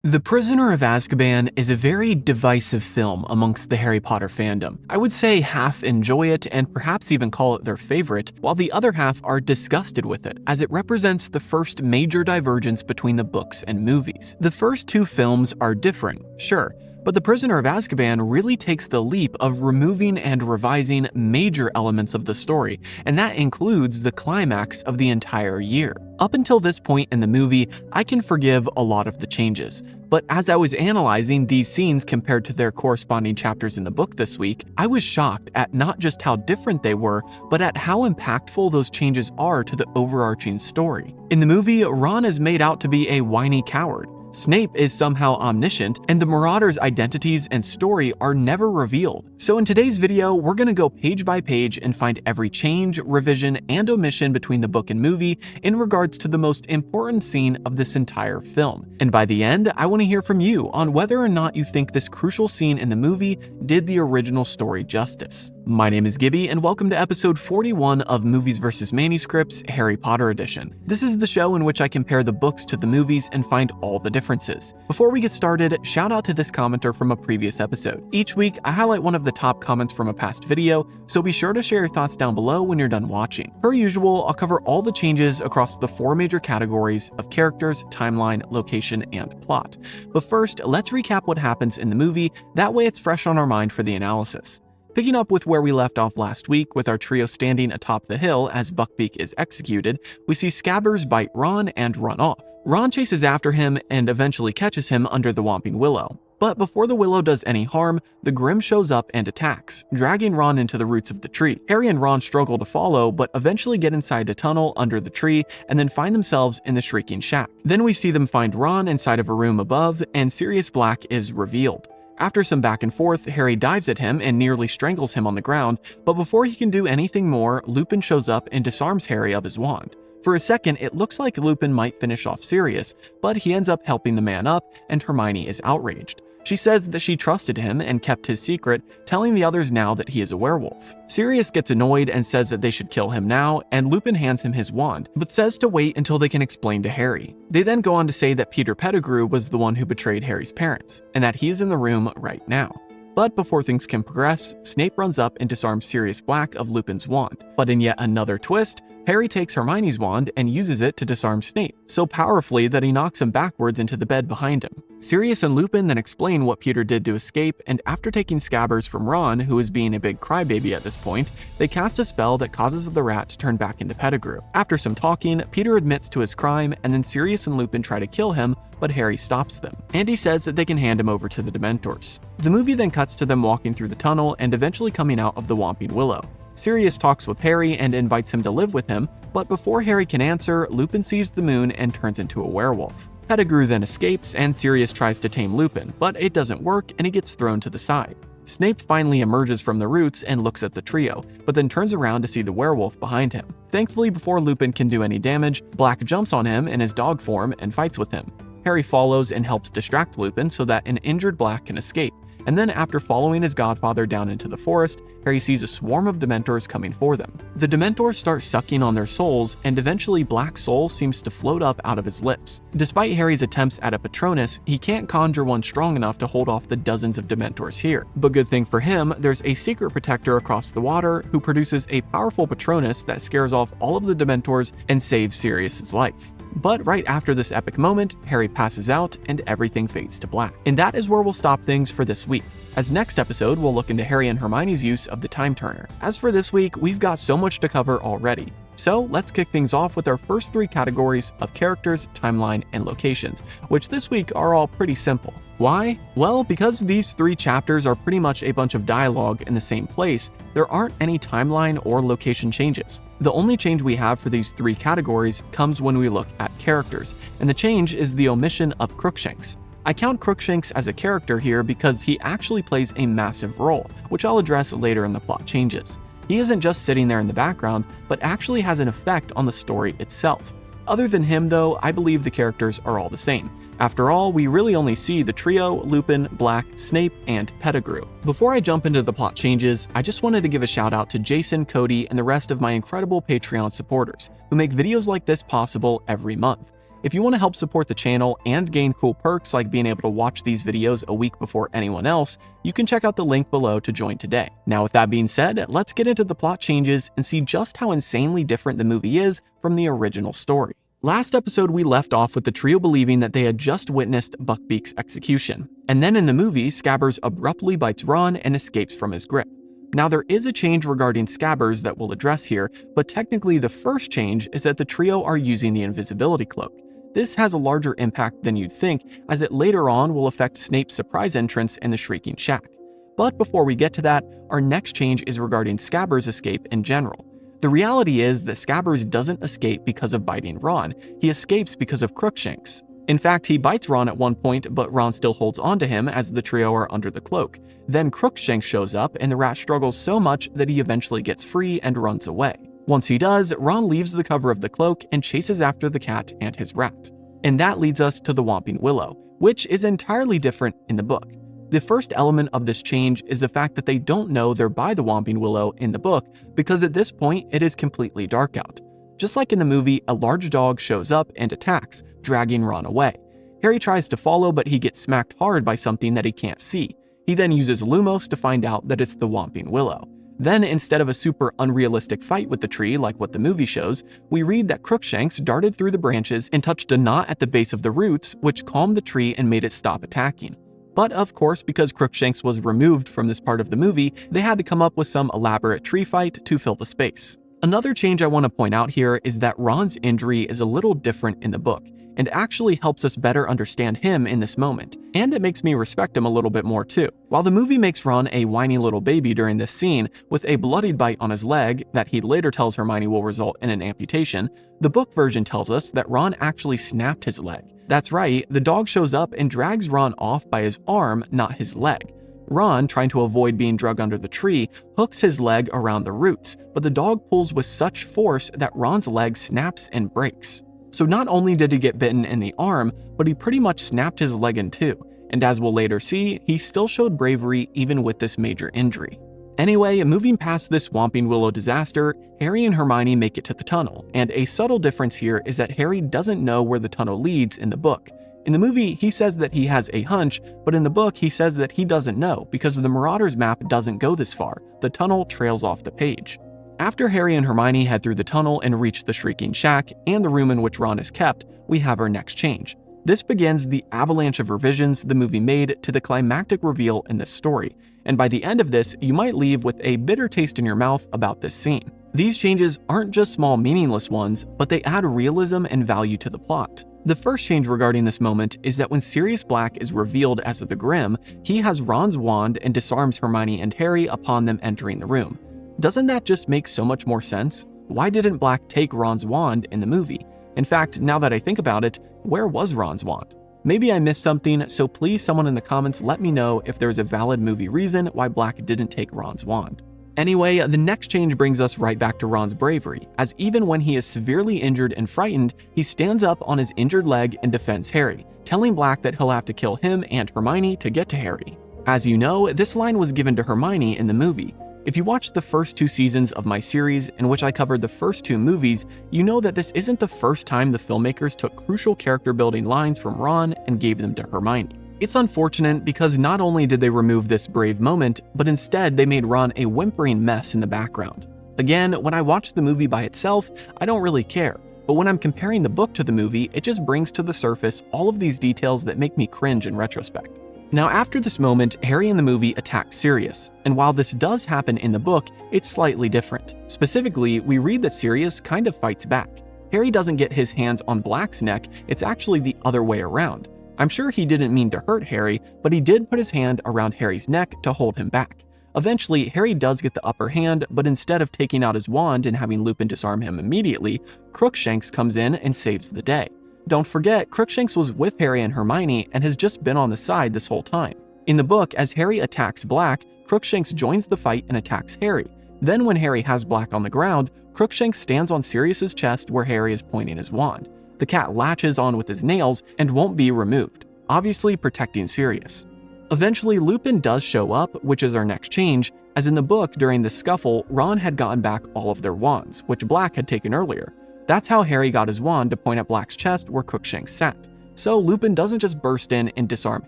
The Prisoner of Azkaban is a very divisive film amongst the Harry Potter fandom. I would say half enjoy it and perhaps even call it their favorite, while the other half are disgusted with it, as it represents the first major divergence between the books and movies. The first two films are different, sure, but The Prisoner of Azkaban really takes the leap of removing and revising major elements of the story, and that includes the climax of the entire year. Up until this point in the movie, I can forgive a lot of the changes, but as I was analyzing these scenes compared to their corresponding chapters in the book this week, I was shocked at not just how different they were, but at how impactful those changes are to the overarching story. In the movie, Ron is made out to be a whiny coward. Snape is somehow omniscient, and the Marauders' identities and story are never revealed. So in today's video, we're gonna go page by page and find every change, revision, and omission between the book and movie in regards to the most important scene of this entire film. And by the end, I wanna hear from you on whether or not you think this crucial scene in the movie did the original story justice. My name is Gibby, and welcome to episode 41 of Movies vs. Manuscripts, Harry Potter edition. This is the show in which I compare the books to the movies and find all the differences. Before we get started, shout out to this commenter from a previous episode. Each week, I highlight one of the top comments from a past video, so be sure to share your thoughts down below when you're done watching. Per usual, I'll cover all the changes across the four major categories of characters, timeline, location, and plot. But first, let's recap what happens in the movie, that way it's fresh on our mind for the analysis. Picking up with where we left off last week with our trio standing atop the hill as Buckbeak is executed, we see Scabbers bite Ron and run off. Ron chases after him and eventually catches him under the Whomping Willow. But before the willow does any harm, the Grim shows up and attacks, dragging Ron into the roots of the tree. Harry and Ron struggle to follow, but eventually get inside a tunnel under the tree and then find themselves in the Shrieking Shack. Then we see them find Ron inside of a room above, and Sirius Black is revealed. After some back and forth, Harry dives at him and nearly strangles him on the ground, but before he can do anything more, Lupin shows up and disarms Harry of his wand. For a second, it looks like Lupin might finish off Sirius, but he ends up helping the man up, and Hermione is outraged. She says that she trusted him and kept his secret, telling the others now that he is a werewolf. Sirius gets annoyed and says that they should kill him now, and Lupin hands him his wand, but says to wait until they can explain to Harry. They then go on to say that Peter Pettigrew was the one who betrayed Harry's parents, and that he is in the room right now. But before things can progress, Snape runs up and disarms Sirius Black of Lupin's wand. But in yet another twist, Harry takes Hermione's wand and uses it to disarm Snape, so powerfully that he knocks him backwards into the bed behind him. Sirius and Lupin then explain what Peter did to escape, and after taking Scabbers from Ron, who is being a big crybaby at this point, they cast a spell that causes the rat to turn back into Pettigrew. After some talking, Peter admits to his crime, and then Sirius and Lupin try to kill him, but Harry stops them, and he says that they can hand him over to the Dementors. The movie then cuts to them walking through the tunnel and eventually coming out of the Whomping Willow. Sirius talks with Harry and invites him to live with him, but before Harry can answer, Lupin sees the moon and turns into a werewolf. Pettigrew then escapes, and Sirius tries to tame Lupin, but it doesn't work and he gets thrown to the side. Snape finally emerges from the roots and looks at the trio, but then turns around to see the werewolf behind him. Thankfully, before Lupin can do any damage, Black jumps on him in his dog form and fights with him. Harry follows and helps distract Lupin so that an injured Black can escape. And then after following his godfather down into the forest, Harry sees a swarm of Dementors coming for them. The Dementors start sucking on their souls, and eventually Black's soul seems to float up out of his lips. Despite Harry's attempts at a Patronus, he can't conjure one strong enough to hold off the dozens of Dementors here. But good thing for him, there's a secret protector across the water who produces a powerful Patronus that scares off all of the Dementors and saves Sirius's life. But right after this epic moment, Harry passes out and everything fades to black. And that is where we'll stop things for this week, as next episode we'll look into Harry and Hermione's use of the Time Turner. As for this week, we've got so much to cover already. So let's kick things off with our first three categories of characters, timeline, and locations, which this week are all pretty simple. Why? Well, because these three chapters are pretty much a bunch of dialogue in the same place, there aren't any timeline or location changes. The only change we have for these three categories comes when we look at characters, and the change is the omission of Crookshanks. I count Crookshanks as a character here because he actually plays a massive role, which I'll address later in the plot changes. He isn't just sitting there in the background, but actually has an effect on the story itself. Other than him though, I believe the characters are all the same. After all, we really only see the trio, Lupin, Black, Snape, and Pettigrew. Before I jump into the plot changes, I just wanted to give a shout out to Jason, Cody, and the rest of my incredible Patreon supporters, who make videos like this possible every month. If you want to help support the channel and gain cool perks like being able to watch these videos a week before anyone else, you can check out the link below to join today. Now with that being said, let's get into the plot changes and see just how insanely different the movie is from the original story. Last episode we left off with the trio believing that they had just witnessed Buckbeak's execution, and then in the movie, Scabbers abruptly bites Ron and escapes from his grip. Now there is a change regarding Scabbers that we'll address here, but technically the first change is that the trio are using the invisibility cloak. This has a larger impact than you'd think, as it later on will affect Snape's surprise entrance in the Shrieking Shack. But before we get to that, our next change is regarding Scabbers' escape in general. The reality is that Scabbers doesn't escape because of biting Ron, he escapes because of Crookshanks. In fact, he bites Ron at one point, but Ron still holds onto him as the trio are under the cloak. Then Crookshanks shows up and the rat struggles so much that he eventually gets free and runs away. Once he does, Ron leaves the cover of the cloak and chases after the cat and his rat. And that leads us to the Whomping Willow, which is entirely different in the book. The first element of this change is the fact that they don't know they're by the Whomping Willow in the book because at this point it is completely dark out. Just like in the movie, a large dog shows up and attacks, dragging Ron away. Harry tries to follow, but he gets smacked hard by something that he can't see. He then uses Lumos to find out that it's the Whomping Willow. Then, instead of a super unrealistic fight with the tree like what the movie shows, we read that Crookshanks darted through the branches and touched a knot at the base of the roots, which calmed the tree and made it stop attacking. But of course, because Crookshanks was removed from this part of the movie, they had to come up with some elaborate tree fight to fill the space. Another change I want to point out here is that Ron's injury is a little different in the book, and actually helps us better understand him in this moment, and it makes me respect him a little bit more too. While the movie makes Ron a whiny little baby during this scene, with a bloodied bite on his leg that he later tells Hermione will result in an amputation, the book version tells us that Ron actually snapped his leg. That's right, the dog shows up and drags Ron off by his arm, not his leg. Ron, trying to avoid being dragged under the tree, hooks his leg around the roots, but the dog pulls with such force that Ron's leg snaps and breaks. So not only did he get bitten in the arm, but he pretty much snapped his leg in two, and as we'll later see, he still showed bravery even with this major injury. Anyway, moving past this Whomping Willow disaster, Harry and Hermione make it to the tunnel, and a subtle difference here is that Harry doesn't know where the tunnel leads in the book. In the movie, he says that he has a hunch, but in the book, he says that he doesn't know because the Marauders map doesn't go this far. The tunnel trails off the page. After Harry and Hermione head through the tunnel and reach the Shrieking Shack and the room in which Ron is kept, we have our next change. This begins the avalanche of revisions the movie made to the climactic reveal in this story, and by the end of this, you might leave with a bitter taste in your mouth about this scene. These changes aren't just small meaningless ones, but they add realism and value to the plot. The first change regarding this moment is that when Sirius Black is revealed as the Grim, he has Ron's wand and disarms Hermione and Harry upon them entering the room. Doesn't that just make so much more sense? Why didn't Black take Ron's wand in the movie? In fact, now that I think about it, where was Ron's wand? Maybe I missed something, so please someone in the comments let me know if there's a valid movie reason why Black didn't take Ron's wand. Anyway, the next change brings us right back to Ron's bravery, as even when he is severely injured and frightened, he stands up on his injured leg and defends Harry, telling Black that he'll have to kill him and Hermione to get to Harry. As you know, this line was given to Hermione in the movie. If you watched the first 2 seasons of my series, in which I covered the first 2 movies, you know that this isn't the first time the filmmakers took crucial character building lines from Ron and gave them to Hermione. It's unfortunate because not only did they remove this brave moment, but instead they made Ron a whimpering mess in the background. Again, when I watch the movie by itself, I don't really care, but when I'm comparing the book to the movie, it just brings to the surface all of these details that make me cringe in retrospect. Now after this moment, Harry in the movie attacks Sirius, and while this does happen in the book, it's slightly different. Specifically, we read that Sirius kind of fights back. Harry doesn't get his hands on Black's neck, it's actually the other way around. I'm sure he didn't mean to hurt Harry, but he did put his hand around Harry's neck to hold him back. Eventually, Harry does get the upper hand, but instead of taking out his wand and having Lupin disarm him immediately, Crookshanks comes in and saves the day. Don't forget, Crookshanks was with Harry and Hermione and has just been on the side this whole time. In the book, as Harry attacks Black, Crookshanks joins the fight and attacks Harry. Then when Harry has Black on the ground, Crookshanks stands on Sirius's chest where Harry is pointing his wand. The cat latches on with his nails and won't be removed, obviously protecting Sirius. Eventually, Lupin does show up, which is our next change, as in the book during the scuffle, Ron had gotten back all of their wands, which Black had taken earlier. That's how Harry got his wand to point at Black's chest where Crookshanks sat. So Lupin doesn't just burst in and disarm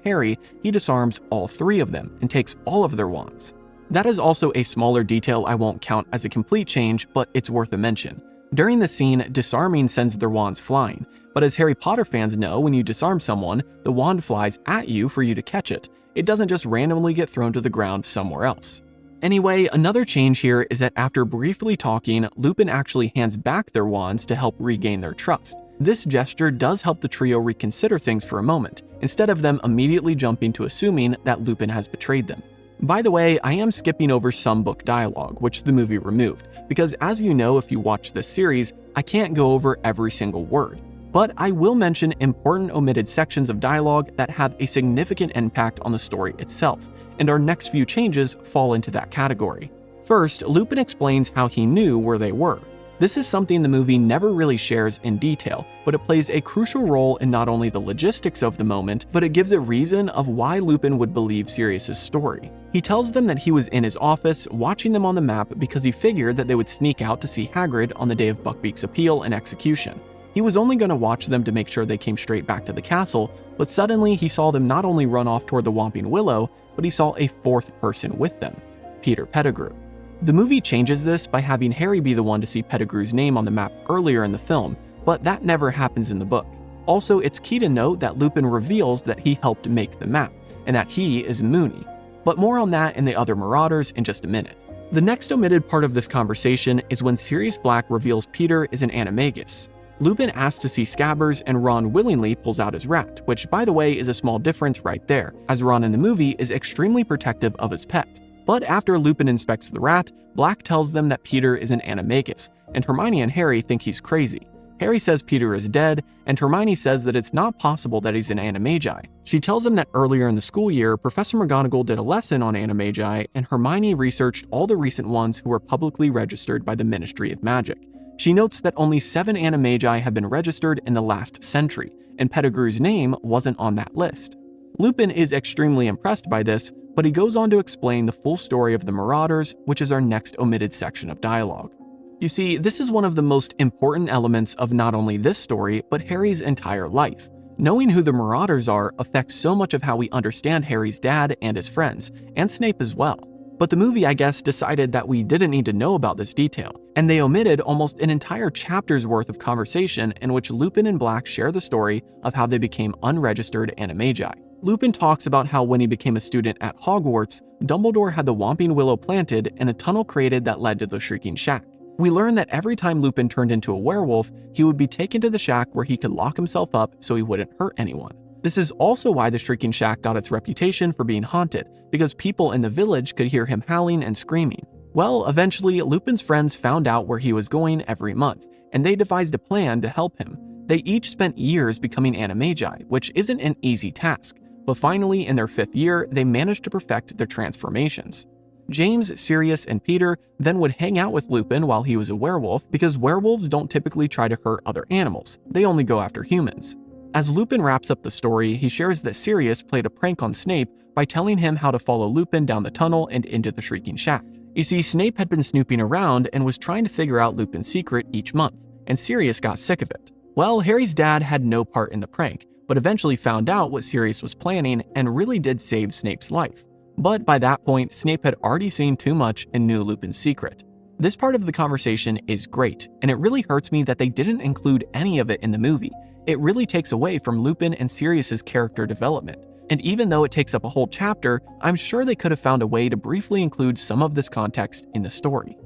Harry, he disarms all three of them and takes all of their wands. That is also a smaller detail I won't count as a complete change, but it's worth a mention. During the scene, disarming sends their wands flying, but as Harry Potter fans know, when you disarm someone, the wand flies at you for you to catch it. It doesn't just randomly get thrown to the ground somewhere else. Anyway, another change here is that after briefly talking, Lupin actually hands back their wands to help regain their trust. This gesture does help the trio reconsider things for a moment, instead of them immediately jumping to assuming that Lupin has betrayed them. By the way, I am skipping over some book dialogue, which the movie removed, because as you know if you watch this series, I can't go over every single word. But I will mention important omitted sections of dialogue that have a significant impact on the story itself, and our next few changes fall into that category. First, Lupin explains how he knew where they were. This is something the movie never really shares in detail, but it plays a crucial role in not only the logistics of the moment, but it gives a reason of why Lupin would believe Sirius's story. He tells them that he was in his office watching them on the map because he figured that they would sneak out to see Hagrid on the day of Buckbeak's appeal and execution. He was only going to watch them to make sure they came straight back to the castle, but suddenly he saw them not only run off toward the Whomping Willow, but he saw a fourth person with them, Peter Pettigrew. The movie changes this by having Harry be the one to see Pettigrew's name on the map earlier in the film, but that never happens in the book. Also, it's key to note that Lupin reveals that he helped make the map, and that he is Moony. But more on that in the other Marauders in just a minute. The next omitted part of this conversation is when Sirius Black reveals Peter is an animagus. Lupin asks to see Scabbers, and Ron willingly pulls out his rat, which by the way is a small difference right there, as Ron in the movie is extremely protective of his pet. But after Lupin inspects the rat, Black tells them that Peter is an animagus, and Hermione and Harry think he's crazy. Harry says Peter is dead, and Hermione says that it's not possible that he's an animagi. She tells him that earlier in the school year, Professor McGonagall did a lesson on animagi, and Hermione researched all the recent ones who were publicly registered by the Ministry of Magic. She notes that only 7 animagi have been registered in the last century, and Pettigrew's name wasn't on that list. Lupin is extremely impressed by this, but he goes on to explain the full story of the Marauders, which is our next omitted section of dialogue. You see, this is one of the most important elements of not only this story, but Harry's entire life. Knowing who the Marauders are affects so much of how we understand Harry's dad and his friends, and Snape as well. But the movie, I guess, decided that we didn't need to know about this detail, and they omitted almost an entire chapter's worth of conversation in which Lupin and Black share the story of how they became unregistered animagi. Lupin talks about how when he became a student at Hogwarts, Dumbledore had the Whomping Willow planted and a tunnel created that led to the Shrieking Shack. We learn that every time Lupin turned into a werewolf, he would be taken to the shack where he could lock himself up so he wouldn't hurt anyone. This is also why the Shrieking Shack got its reputation for being haunted, because people in the village could hear him howling and screaming. Well, eventually, Lupin's friends found out where he was going every month, and they devised a plan to help him. They each spent years becoming animagi, which isn't an easy task. But finally, in their 5th year, they managed to perfect their transformations. James, Sirius, and Peter then would hang out with Lupin while he was a werewolf because werewolves don't typically try to hurt other animals, they only go after humans. As Lupin wraps up the story, he shares that Sirius played a prank on Snape by telling him how to follow Lupin down the tunnel and into the Shrieking Shack. You see, Snape had been snooping around and was trying to figure out Lupin's secret each month, and Sirius got sick of it. Well, Harry's dad had no part in the prank, but eventually found out what Sirius was planning and really did save Snape's life. But by that point, Snape had already seen too much and knew Lupin's secret. This part of the conversation is great, and it really hurts me that they didn't include any of it in the movie. It really takes away from Lupin and Sirius's character development. And even though it takes up a whole chapter, I'm sure they could have found a way to briefly include some of this context in the story.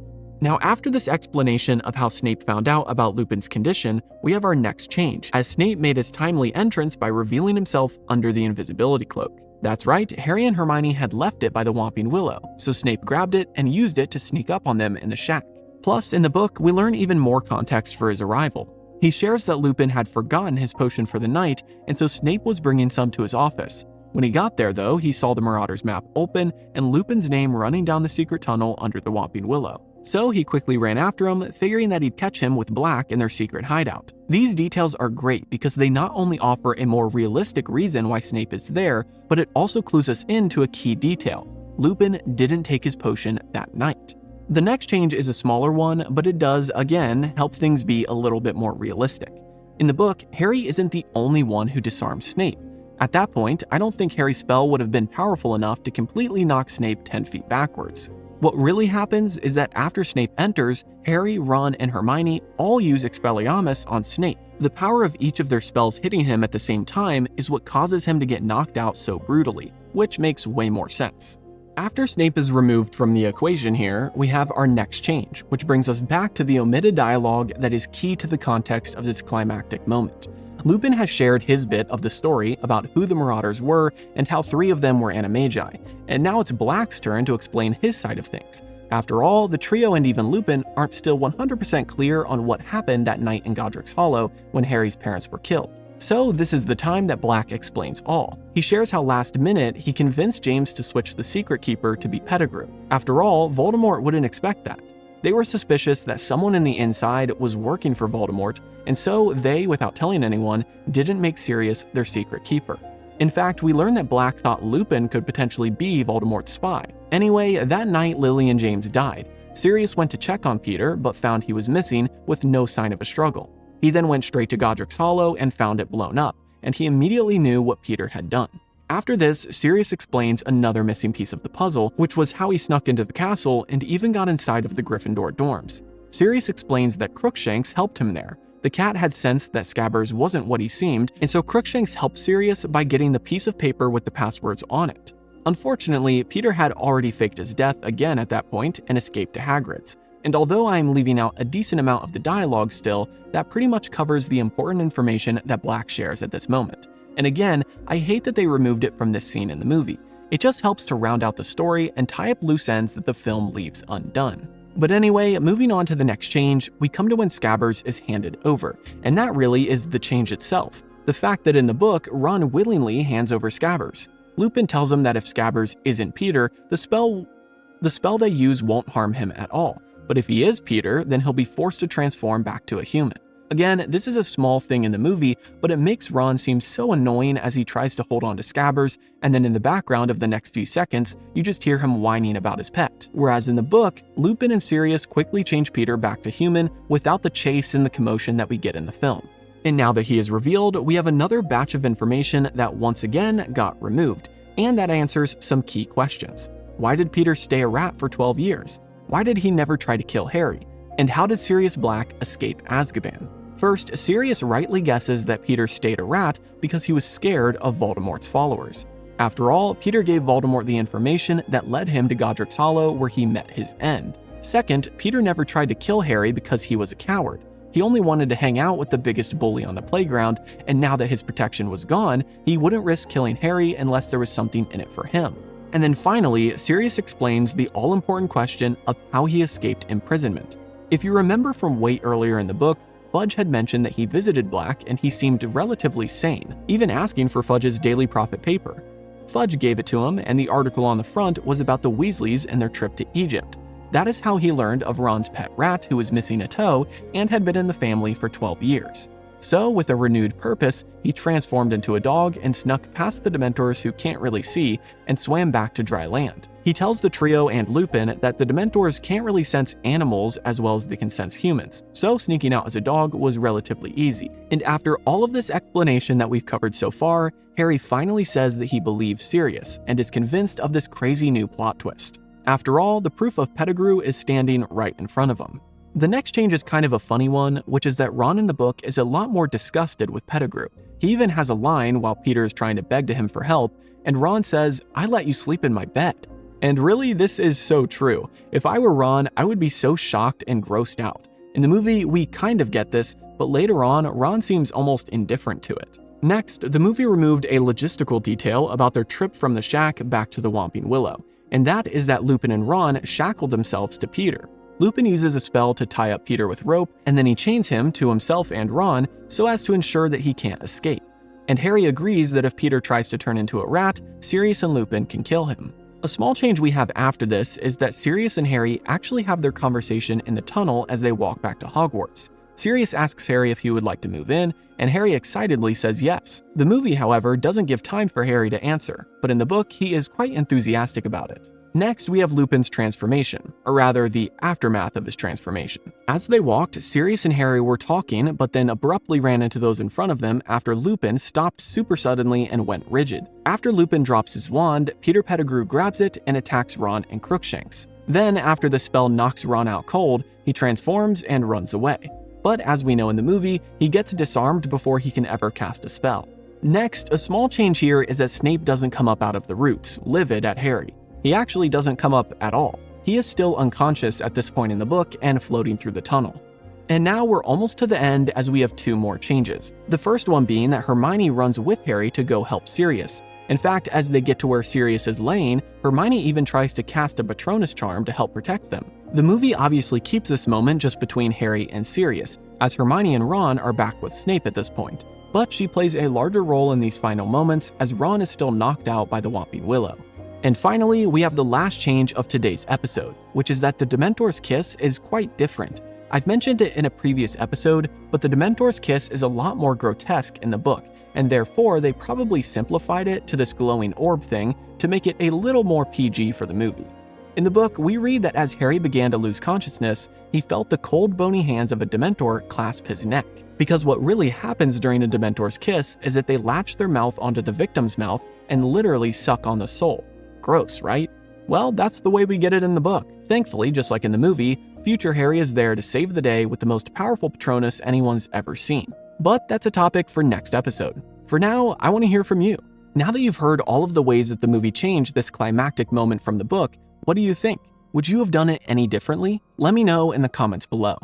Now, after this explanation of how Snape found out about Lupin's condition, we have our next change, as Snape made his timely entrance by revealing himself under the invisibility cloak. That's right, Harry and Hermione had left it by the Whomping Willow, so Snape grabbed it and used it to sneak up on them in the shack. Plus, in the book, we learn even more context for his arrival. He shares that Lupin had forgotten his potion for the night, and so Snape was bringing some to his office. When he got there, though, he saw the Marauders map open and Lupin's name running down the secret tunnel under the Whomping Willow. So he quickly ran after him, figuring that he'd catch him with Black in their secret hideout. These details are great because they not only offer a more realistic reason why Snape is there, but it also clues us into a key detail. Lupin didn't take his potion that night. The next change is a smaller one, but it does, again, help things be a little bit more realistic. In the book, Harry isn't the only one who disarmed Snape. At that point, I don't think Harry's spell would have been powerful enough to completely knock Snape 10 feet backwards. What really happens is that after Snape enters, Harry, Ron, and Hermione all use Expelliarmus on Snape. The power of each of their spells hitting him at the same time is what causes him to get knocked out so brutally, which makes way more sense. After Snape is removed from the equation here, we have our next change, which brings us back to the omitted dialogue that is key to the context of this climactic moment. Lupin has shared his bit of the story about who the Marauders were and how 3 of them were Animagi, and now it's Black's turn to explain his side of things. After all, the trio and even Lupin aren't still 100% clear on what happened that night in Godric's Hollow when Harry's parents were killed. So this is the time that Black explains all. He shares how last minute he convinced James to switch the Secret Keeper to be Pettigrew. After all, Voldemort wouldn't expect that. They were suspicious that someone in the inside was working for Voldemort, and so they, without telling anyone, didn't make Sirius their secret keeper. In fact, we learn that Black thought Lupin could potentially be Voldemort's spy. Anyway, that night Lily and James died. Sirius went to check on Peter, but found he was missing with no sign of a struggle. He then went straight to Godric's Hollow and found it blown up, and he immediately knew what Peter had done. After this, Sirius explains another missing piece of the puzzle, which was how he snuck into the castle and even got inside of the Gryffindor dorms. Sirius explains that Crookshanks helped him there. The cat had sensed that Scabbers wasn't what he seemed, and so Crookshanks helped Sirius by getting the piece of paper with the passwords on it. Unfortunately, Peter had already faked his death again at that point and escaped to Hagrid's. And although I'm leaving out a decent amount of the dialogue still, that pretty much covers the important information that Black shares at this moment. And again, I hate that they removed it from this scene in the movie. It just helps to round out the story and tie up loose ends that the film leaves undone. But anyway, moving on to the next change, we come to when Scabbers is handed over, and that really is the change itself. The fact that in the book, Ron willingly hands over Scabbers. Lupin tells him that if Scabbers isn't Peter, the spell they use won't harm him at all. But if he is Peter, then he'll be forced to transform back to a human. Again, this is a small thing in the movie, but it makes Ron seem so annoying as he tries to hold on to Scabbers, and then in the background of the next few seconds, you just hear him whining about his pet. Whereas in the book, Lupin and Sirius quickly change Peter back to human without the chase and the commotion that we get in the film. And now that he is revealed, we have another batch of information that once again got removed, and that answers some key questions. Why did Peter stay a rat for 12 years? Why did he never try to kill Harry? And how did Sirius Black escape Azkaban? First, Sirius rightly guesses that Peter stayed a rat because he was scared of Voldemort's followers. After all, Peter gave Voldemort the information that led him to Godric's Hollow where he met his end. Second, Peter never tried to kill Harry because he was a coward. He only wanted to hang out with the biggest bully on the playground, and now that his protection was gone, he wouldn't risk killing Harry unless there was something in it for him. And then finally, Sirius explains the all-important question of how he escaped imprisonment. If you remember from way earlier in the book, Fudge had mentioned that he visited Black and he seemed relatively sane, even asking for Fudge's Daily Prophet paper. Fudge gave it to him, and the article on the front was about the Weasleys and their trip to Egypt. That is how he learned of Ron's pet rat who was missing a toe and had been in the family for 12 years. So, with a renewed purpose, he transformed into a dog and snuck past the Dementors who can't really see and swam back to dry land. He tells the trio and Lupin that the Dementors can't really sense animals as well as they can sense humans, so sneaking out as a dog was relatively easy. And after all of this explanation that we've covered so far, Harry finally says that he believes Sirius and is convinced of this crazy new plot twist. After all, the proof of Pettigrew is standing right in front of him. The next change is kind of a funny one, which is that Ron in the book is a lot more disgusted with Pettigrew. He even has a line while Peter is trying to beg to him for help, and Ron says, "I let you sleep in my bed." And really, this is so true. If I were Ron, I would be so shocked and grossed out. In the movie, we kind of get this, but later on, Ron seems almost indifferent to it. Next, the movie removed a logistical detail about their trip from the shack back to the Whomping Willow, and that is that Lupin and Ron shackled themselves to Peter. Lupin uses a spell to tie up Peter with rope, and then he chains him to himself and Ron so as to ensure that he can't escape. And Harry agrees that if Peter tries to turn into a rat, Sirius and Lupin can kill him. A small change we have after this is that Sirius and Harry actually have their conversation in the tunnel as they walk back to Hogwarts. Sirius asks Harry if he would like to move in, and Harry excitedly says yes. The movie, however, doesn't give time for Harry to answer, but in the book, he is quite enthusiastic about it. Next, we have Lupin's transformation, or rather the aftermath of his transformation. As they walked, Sirius and Harry were talking, but then abruptly ran into those in front of them after Lupin stopped super suddenly and went rigid. After Lupin drops his wand, Peter Pettigrew grabs it and attacks Ron and Crookshanks. Then, after the spell knocks Ron out cold, he transforms and runs away. But as we know in the movie, he gets disarmed before he can ever cast a spell. Next, a small change here is that Snape doesn't come up out of the roots, livid at Harry. He actually doesn't come up at all. He is still unconscious at this point in the book and floating through the tunnel. And now we're almost to the end as we have two more changes. The first one being that Hermione runs with Harry to go help Sirius. In fact, as they get to where Sirius is laying, Hermione even tries to cast a Patronus charm to help protect them. The movie obviously keeps this moment just between Harry and Sirius, as Hermione and Ron are back with Snape at this point. But she plays a larger role in these final moments as Ron is still knocked out by the Whomping Willow. And finally, we have the last change of today's episode, which is that the Dementor's kiss is quite different. I've mentioned it in a previous episode, but the Dementor's kiss is a lot more grotesque in the book, and therefore they probably simplified it to this glowing orb thing to make it a little more PG for the movie. In the book, we read that as Harry began to lose consciousness, he felt the cold, bony hands of a Dementor clasp his neck. Because what really happens during a Dementor's kiss is that they latch their mouth onto the victim's mouth and literally suck on the soul. Gross, right? Well, that's the way we get it in the book. Thankfully, just like in the movie, future Harry is there to save the day with the most powerful Patronus anyone's ever seen. But that's a topic for next episode. For now, I want to hear from you. Now that you've heard all of the ways that the movie changed this climactic moment from the book, what do you think? Would you have done it any differently? Let me know in the comments below.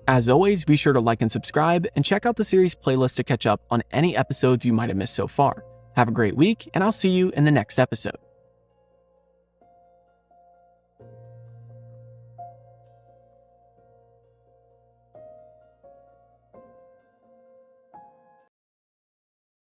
As always, be sure to like and subscribe, and check out the series playlist to catch up on any episodes you might have missed so far. Have a great week, and I'll see you in the next episode.